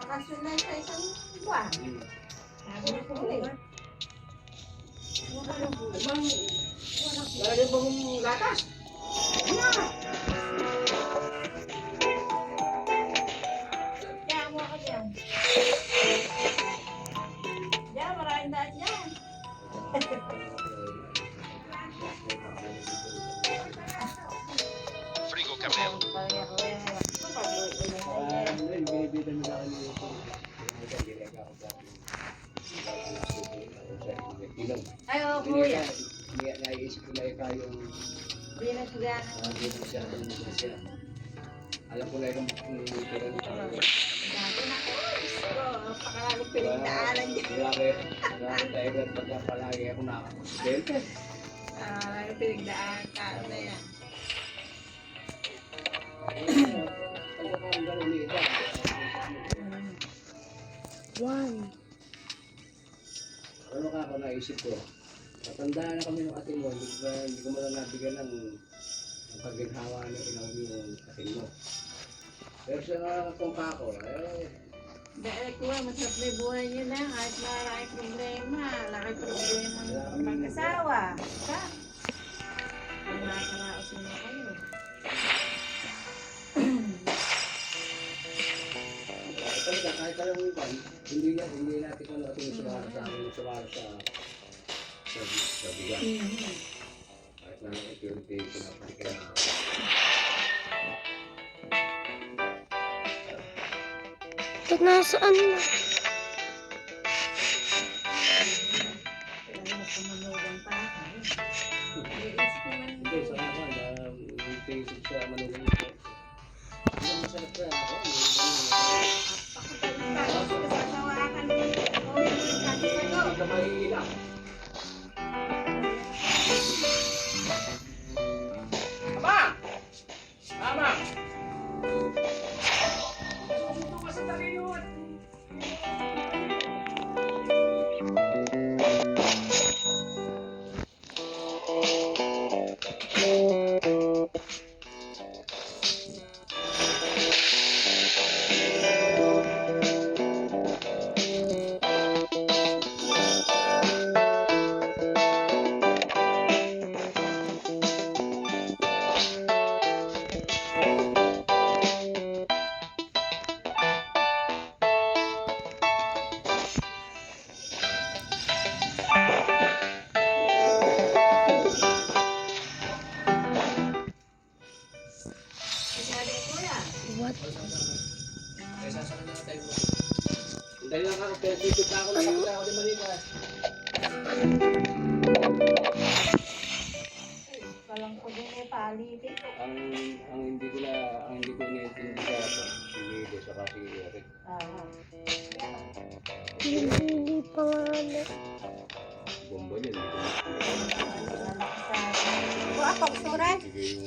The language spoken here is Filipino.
Bakasyon lang sa isang buwan. Sabi ko ulit. Abang, lalagyan ba mong gatas? Kaya mo ako dyan. Diyan, maraming daan dyan. Frigo Camel. Binibitan mo na kami ito. Ay, oo, kuya. Naiisip ko na yung Hindi na sigana. hindi mo siya siya. Alam ko na yung pera nito. Dati na ko. Pakalalang pinagdaanan dyan. Wala tayo na pagka palagi ako nakakasente. Pakalalang pinagdaanan tao na yan. Ano ka ako naisip ko? Matandaan na kami ng ating mo, hindi ko mo lang nabigyan ng pagginhawa ng inawi yung ating mo. Pero sa kongka ko, Dahil kuya, masarap na yung buhay niyo na. Kahit malaki problema. Laki problema ng mag-asawa. Ka? Ang nakakaraosin mo kayo. talaga kahit alam mo iban, hindi natin ano ating sumara sa akin, sumara sa bigat. Kahit na ito yung pinapalikan na. Pag nasaan na? Kaya mo kumunugan pa ako. Iisip naman Hindi, sa ako, naisip sa manugang ito. Hindi masarap ka, ako, hindi ka mahihila. Ama! Ama! Susunod ka sa talinod! What? Dahil lang ako, pero dito na ako nakakita ako di Manila. Walang ko din eh, palitin ko. Ang hindi ko iniintindi sa si Lilo sa si Eric. Hindi pa nga na. Bomba niya, hindi ko Ako, surat. bigay yung